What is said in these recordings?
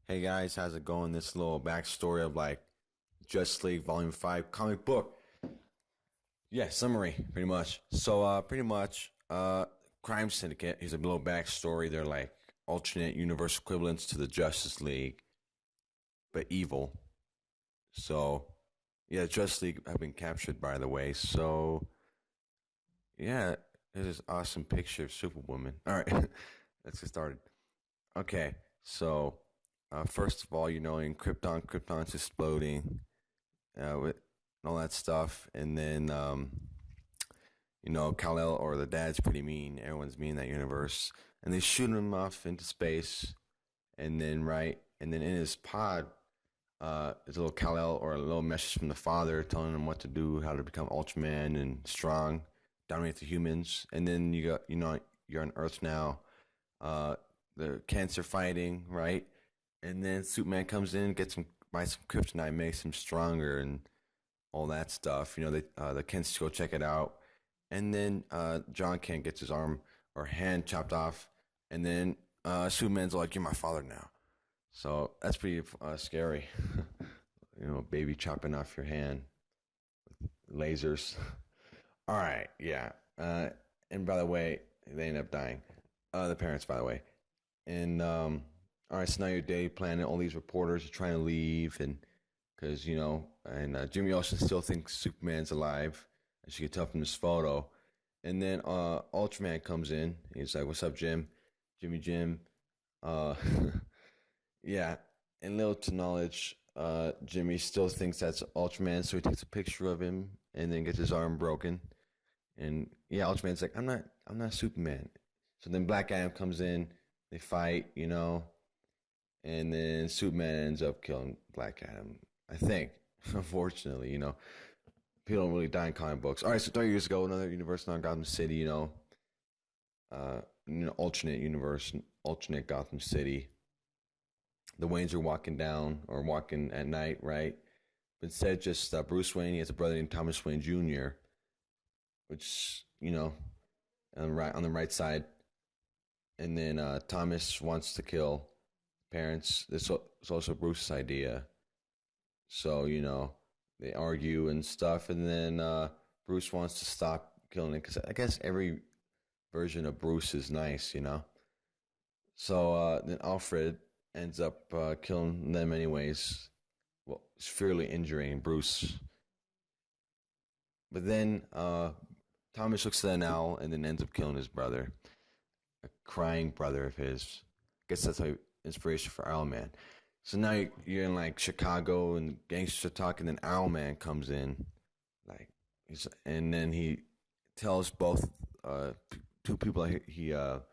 Hey guys, how's it going? This little backstory of like Justice League Volume 5 comic book. Yeah, summary, pretty much. Crime Syndicate. Here's a little backstory. They're like alternate universe equivalents to the Justice League, but evil. So, yeah, Justice League have been captured, by the way. So, yeah, there's this awesome picture of Superwoman. All right, let's get started. Okay, so first of all, in Krypton, Krypton's exploding with all that stuff, and then Kal-El or the dad's pretty mean. Everyone's mean in that universe, and they shoot him off into space, and then in his pod, there's a little Kal-El or a little message from the father telling him what to do, how to become Ultraman and strong, dominate the humans, and then you got you're on Earth now. Uh, the cancer fighting, right? And then Superman comes in, gets him by some kryptonite, makes him stronger, and all that stuff. The Kents go check it out, and then John Kent gets his arm or hand chopped off, and then Superman's like, "You're my father now." So that's pretty scary. Baby chopping off your hand, lasers. All right, yeah. And by the way, they end up dying. The parents, by the way. And all right, so now your day planning. All these reporters are trying to leave, and because Jimmy Olsen still thinks Superman's alive, as you can tell from this photo. And then Ultraman comes in. He's like, "What's up, Jim? Jim." Uh, yeah, and little to knowledge, Jimmy still thinks that's Ultraman, so he takes a picture of him and then gets his arm broken. And yeah, Ultraman's like, I'm not Superman." So then Black Adam comes in. They fight, and then Superman ends up killing Black Adam. I think, unfortunately, people don't really die in comic books. All right, so 30 years ago, another universe, not Gotham City, alternate universe, alternate Gotham City. The Waynes are walking at night, right? But instead, just Bruce Wayne. He has a brother named Thomas Wayne Jr., which on the right side. And then Thomas wants to kill parents. It's also Bruce's idea. So, they argue and stuff. And then Bruce wants to stop killing it because I guess every version of Bruce is nice. So then Alfred ends up killing them anyways. Well, severely injuring Bruce. But then Thomas looks at an owl and then ends up killing his brother. A crying brother of his. I guess that's inspiration for Owlman. So now you're in like Chicago and gangsters are talking, and then Owlman comes in, and then he tells both two people he kind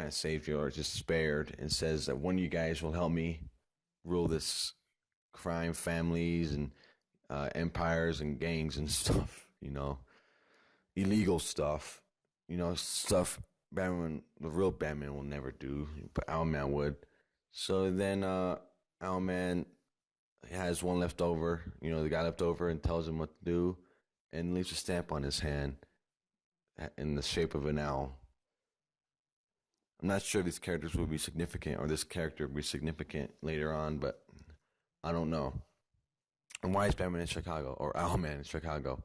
of saved you or just spared, and says that one of you guys will help me rule this crime families and empires and gangs and stuff, illegal stuff, stuff Batman, the real Batman will never do, but Owlman would. So then Owlman has one left over, the guy left over, and tells him what to do, and leaves a stamp on his hand in the shape of an owl. I'm not sure these characters will be significant, or this character will be significant later on, but I don't know. And why is Batman in Chicago, or Owlman in Chicago?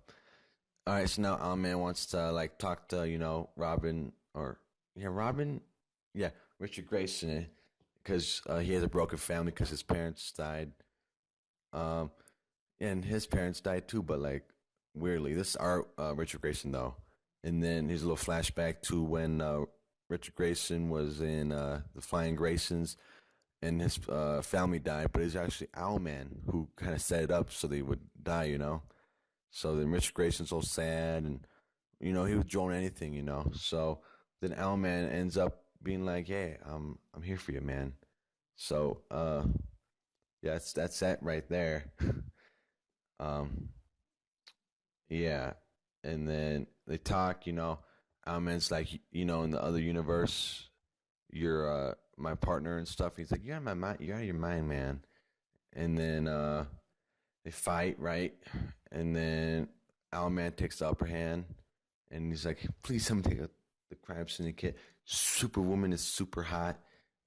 All right, so now Owlman wants to talk to Robin, Richard Grayson, because he has a broken family because his parents died. And his parents died too, but weirdly, this is our Richard Grayson though. And then here's a little flashback to when Richard Grayson was in the Flying Graysons, and his family died, but it's actually Owlman who kind of set it up so they would die. So then Richard Grayson's all sad, and he would join anything. So then Owlman ends up being like, "Hey, I'm here for you, man." So yeah, that's that right there. um, yeah, and then they talk. Owlman's like, in the other universe, you're my partner and stuff. He's like, "You're out of my mind. You're out of your mind, man." And then they fight, right? And then Owlman takes the upper hand, and he's like, "Please, someone take the Crime Syndicate. Superwoman is super hot,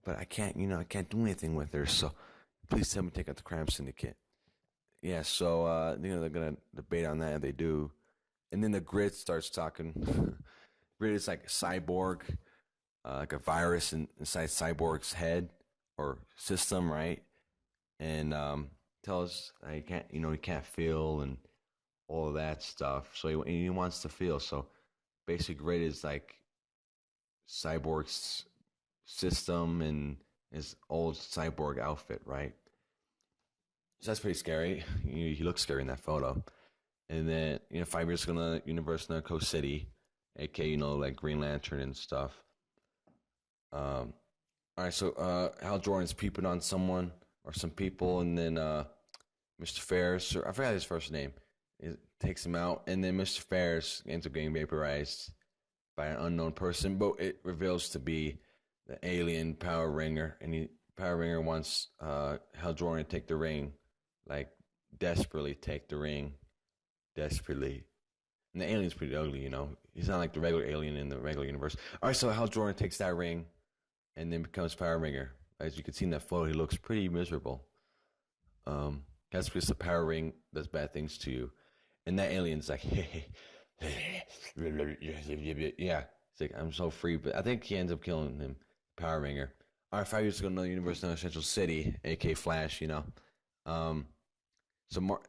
but I can't, I can't do anything with her. So please tell me to take out the Crime Syndicate. Yeah, so they're gonna debate on that, and they do. And then the Grid starts talking. Grid is like a cyborg, like a virus inside Cyborg's head or system, right? And tells he can't, he can't feel and all of that stuff. So he wants to feel. So basically, Grid is like Cyborg's system and his old cyborg outfit, right? So that's pretty scary. He looks scary in that photo. And then 5 years ago, in the universe, in Coast City, aka like Green Lantern and stuff. All right, so Hal Jordan's peeping on someone or some people, and then Mr. Ferris, or I forgot his first name, it takes him out, and then Mr. Ferris ends up getting vaporized by an unknown person, but it reveals to be the alien Power Ringer, and Power Ringer wants Hal Jordan to take the ring, like desperately take the ring, desperately. And the alien's pretty ugly, He's not like the regular alien in the regular universe. All right, so Hal Jordan takes that ring and then becomes Power Ringer. As you can see in that photo, he looks pretty miserable. That's because the Power Ring does bad things to you. And that alien's like, yeah. It's like, I'm so free. But I think he ends up killing him, Power Ringer. All right, 5 years ago, another universe, another Central City, a.k.a. Flash, So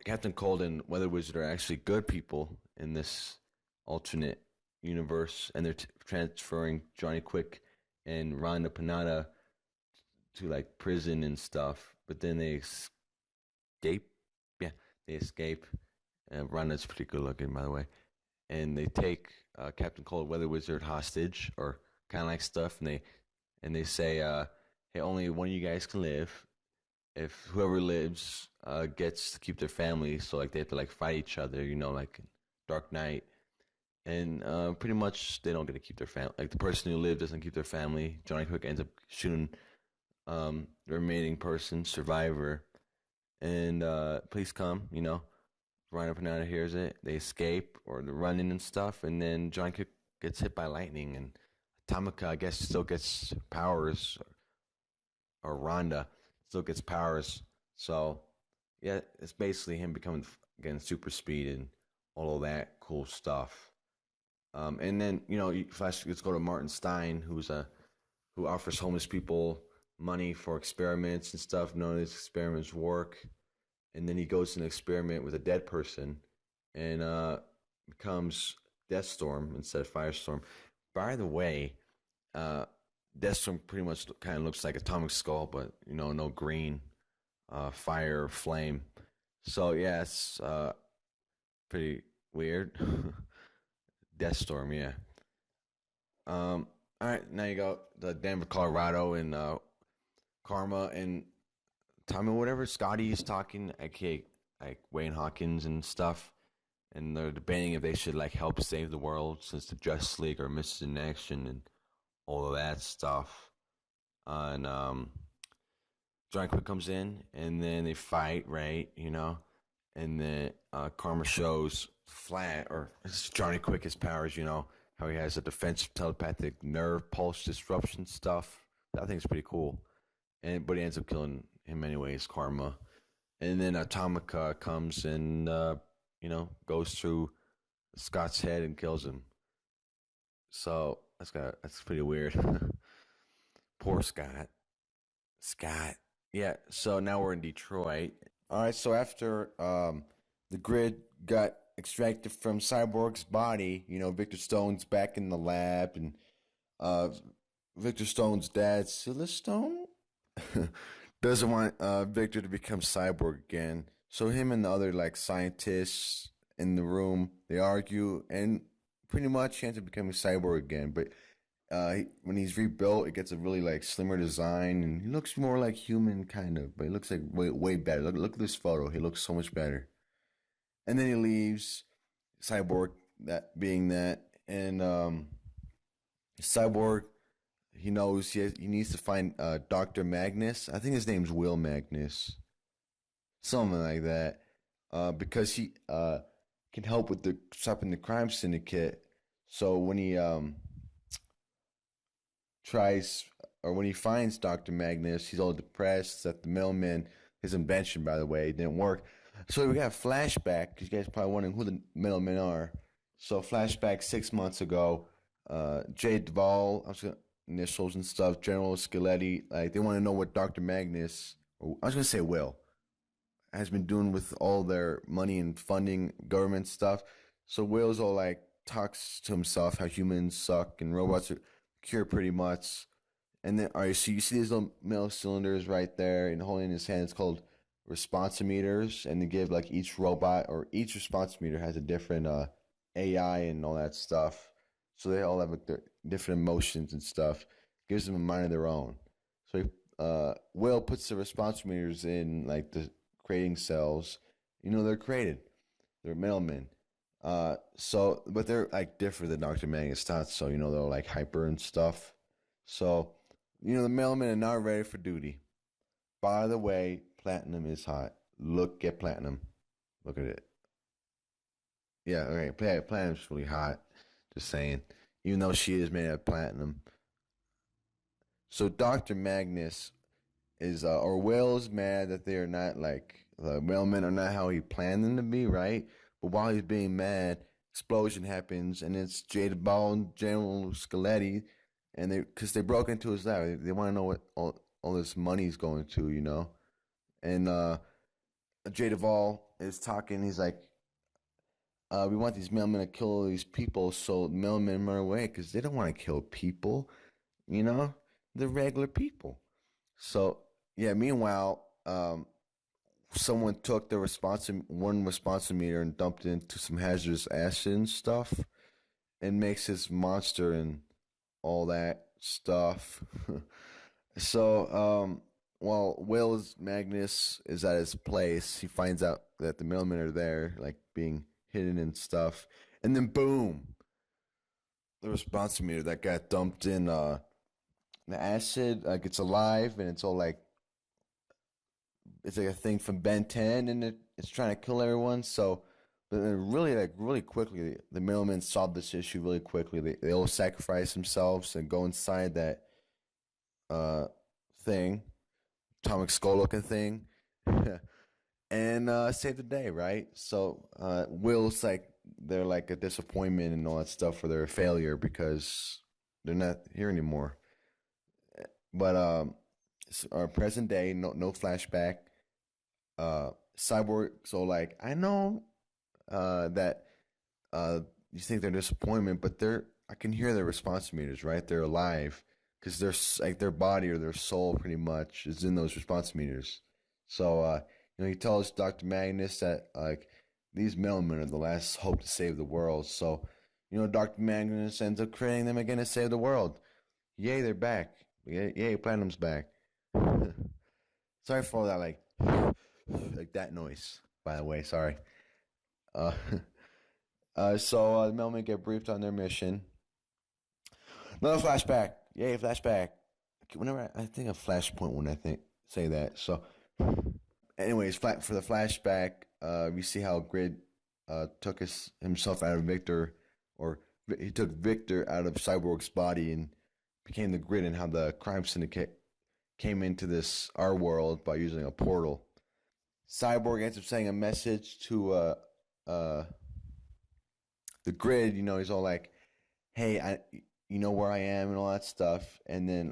Captain Cold and Weather Wizard are actually good people in this alternate universe, and they're transferring Johnny Quick and Rhonda Panada to like prison and stuff. But then they escape. Yeah, they escape. Rhonda's pretty good looking, by the way. And they take Captain Cold Weather Wizard hostage, or kind of like stuff, and they say, "Hey, only one of you guys can live. If whoever lives gets to keep their family, so like they have to like fight each other, like Dark Knight, and pretty much they don't get to keep their family. Like the person who lived doesn't keep their family. Johnny Quick ends up shooting the remaining person, survivor, and police come. Rhino Panada hears it. They escape or they're running and stuff, and then Johnny Quick gets hit by lightning, and Atomica, I guess, still gets powers, or Rhonda still gets powers. So, yeah, it's basically him getting super speed and all of that cool stuff. And then Flash gets to go to Martin Stein, who offers homeless people money for experiments and stuff. None of these experiments work, and then he goes to an experiment with a dead person, and becomes Deathstorm instead of Firestorm. By the way, Deathstorm pretty much kind of looks like Atomic Skull, but no green, fire, flame. So yeah, it's pretty weird. Deathstorm, yeah. All right, now you got the Denver, Colorado, and Karma and Tommy, whatever. Scotty is talking, aka like Wayne Hawkins and stuff, and they're debating if they should like help save the world since the Justice League are missing in action and all of that stuff. And Johnny Quick comes in, and then they fight, right? And then Karma shows Flat, or Johnny Quick, his powers. How he has a defensive telepathic nerve pulse disruption stuff. I think it's pretty cool. But he ends up killing him anyways, Karma. And then Atomica comes and goes through Scott's head and kills him. So that's pretty weird. Poor Scott. Scott. Yeah. So now we're in Detroit. All right. So after the Grid got extracted from Cyborg's body, Victor Stone's back in the lab, and Victor Stone's dad, Silas Stone, doesn't want Victor to become Cyborg again. So him and the other like scientists in the room, they argue, and pretty much he ends up becoming Cyborg again. But when he's rebuilt, it gets a really like slimmer design, and he looks more like human kind of, but he looks like way better. Look at this photo; he looks so much better. And then he leaves Cyborg, that being that, and Cyborg, he knows he needs to find Dr. Magnus. I think his name's Will Magnus, something like that, because he can help with the stopping the crime syndicate. So when he tries or when he finds Dr. Magnus, he's all depressed that the mailman, his invention, by the way, didn't work. So we got a flashback, because you guys are probably wondering who the middlemen are. So flashback 6 months ago, Jay Duvall, I'm just gonna, initials and stuff, General Skeletti, like they want to know what Dr. Magnus, or I was gonna say Will, has been doing with all their money and funding government stuff. So Will's all like talks to himself how humans suck and robots are cure pretty much. And then, all right, so you see these little metal cylinders right there, and holding in his hand, it's called responsometers, and they give like each robot or each responsometer has a different AI and all that stuff. So they all have like their different emotions and stuff. Gives them a mind of their own. So Will puts the responsometers in like the creating cells. You know, they're created. They're middlemen. So but they're like different than Dr. Magnus thought. So they're like hyper and stuff. So the mailmen are not ready for duty. By the way, platinum is hot. Look at platinum. Look at it. Yeah, okay. Platinum's really hot. Just saying. Even though she is made of platinum. So Dr. Magnus is or Will's mad that they are not like the mailmen are not how he planned them to be, right? But while he's being mad, explosion happens, and it's Jada Ball and General Skeletti, and because they broke into his lab, they want to know what all this money's going to, And Jada Ball is talking. He's like, "We want these mailmen to kill all these people, so the mailmen run away because they don't want to kill people, you know? They're regular people." So yeah. Meanwhile, someone took the one responsometer and dumped it into some hazardous acid and stuff, and makes this monster and all that stuff. So while Will's Magnus is at his place, he finds out that the mailmen are there, like being hidden and stuff, and then boom, the responsometer that got dumped in the acid, like it's alive and it's all like it's like a thing from Ben 10, and it's trying to kill everyone. So, but then really, like really quickly, the middlemen solve this issue really quickly. They all sacrifice themselves and go inside that uh thing, atomic skull looking thing, and save the day, right? So Will's like they're like a disappointment and all that stuff, for their failure because they're not here anymore. But our present day, no flashback. Cyborg, so like I know that you think they're disappointment, but I can hear their response meters, right? They're alive because they're like their body or their soul pretty much is in those response meters. So he tells Dr. Magnus that like these middlemen are the last hope to save the world. So Dr. Magnus ends up creating them again to save the world. Yay, they're back. Yay, Platinum's back. Sorry for all that like that noise, by the way. Sorry. Uh, so the mailmen get briefed on their mission. Another flashback. Yay, flashback. Whenever I think of Flashpoint when I say that. So, anyways, for the flashback, we see how Grid took himself out of Victor, or he took Victor out of Cyborg's body and became the Grid, and how the Crime Syndicate came into this our world by using a portal. Cyborg ends up sending a message to the Grid. He's all like, "Hey, you know where I am," and all that stuff. And then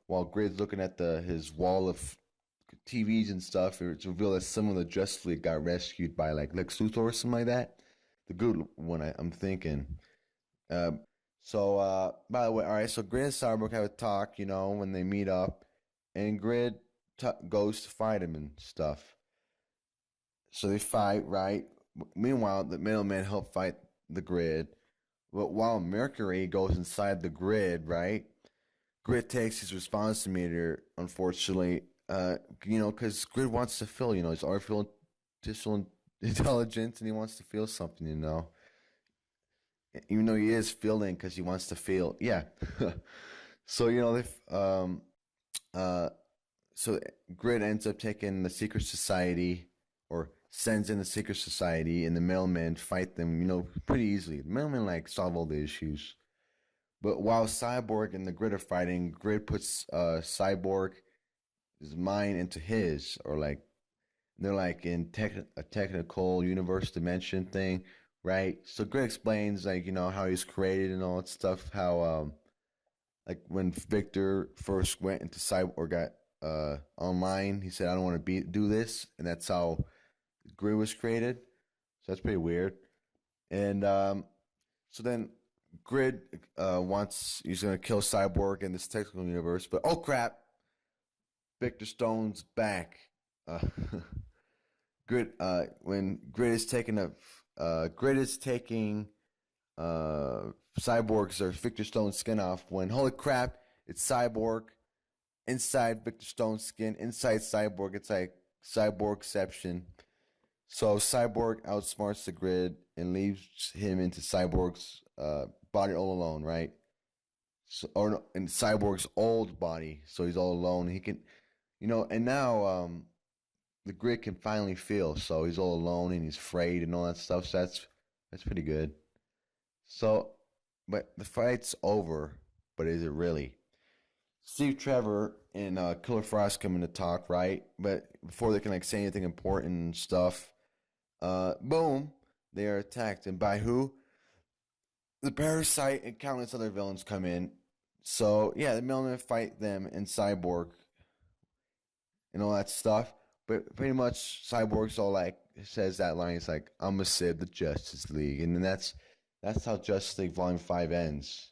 while Grid's looking at his wall of TVs and stuff, it's revealed that some of the Justice League got rescued by like Lex Luthor or something like that. The good one, I'm thinking. So by the way, all right. So Grid and Cyborg have a talk, when they meet up, and Grid goes to fight him and stuff. So they fight, right? Meanwhile, the middleman help fight the Grid. But while Mercury goes inside the Grid, right? Grid takes his response meter, unfortunately, because Grid wants to feel, he's artificial intelligence, and he wants to feel something, even though he is feeling because he wants to feel, yeah. So so Grid ends up taking the secret society, or sends in the secret society, and the mailmen fight them, pretty easily. The mailmen like solve all the issues. But while Cyborg and the Grid are fighting, Grid puts Cyborg his mind into his, or like they're like in a technical universe dimension thing, right? So Grid explains like how he's created and all that stuff. How like when Victor first went into Cyborg or got online, he said, "I don't want to do this," and that's how Grid was created. So that's pretty weird. And so then Grid wants he's gonna kill Cyborg in this technical universe, but oh crap, Victor Stone's back. Uh, Grid when Grid is taking Cyborg's or Victor Stone's skin off. When holy crap, it's Cyborg inside Victor Stone's skin, inside Cyborg. It's like Cyborgception. So Cyborg outsmarts the Grid and leaves him into Cyborg's body all alone, right? So, or no, in Cyborg's old body, so he's all alone. He can, and now the Grid can finally feel, so he's all alone and he's afraid and all that stuff. So that's pretty good. So, but the fight's over, but is it really? Steve Trevor and Killer Frost come in to talk, right? But before they can like say anything important and stuff, boom, they are attacked. And by who? The Parasite and countless other villains come in. So, yeah, the Millmen fight them and Cyborg and all that stuff. But pretty much Cyborg's all like, says that line, it's like, I'm going to save the Justice League. And then that's how Justice League Volume 5 ends.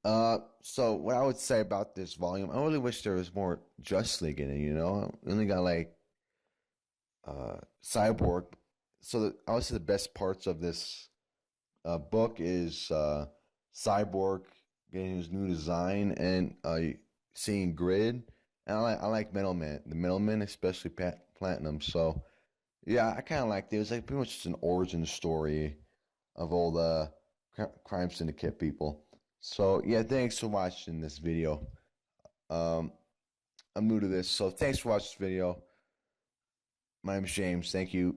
So what I would say about this volume, I really wish there was more Justice League in it, We only got like Cyborg. So I would say the best parts of this book is Cyborg getting his new design and seeing Grid. And I like Middleman, the Middleman, especially Platinum. So yeah, I kind of liked it. It was like pretty much just an origin story of all the Crime Syndicate people. So yeah, thanks for watching this video. Um, I'm new to this, so thanks for watching this video. My name is James. Thank you.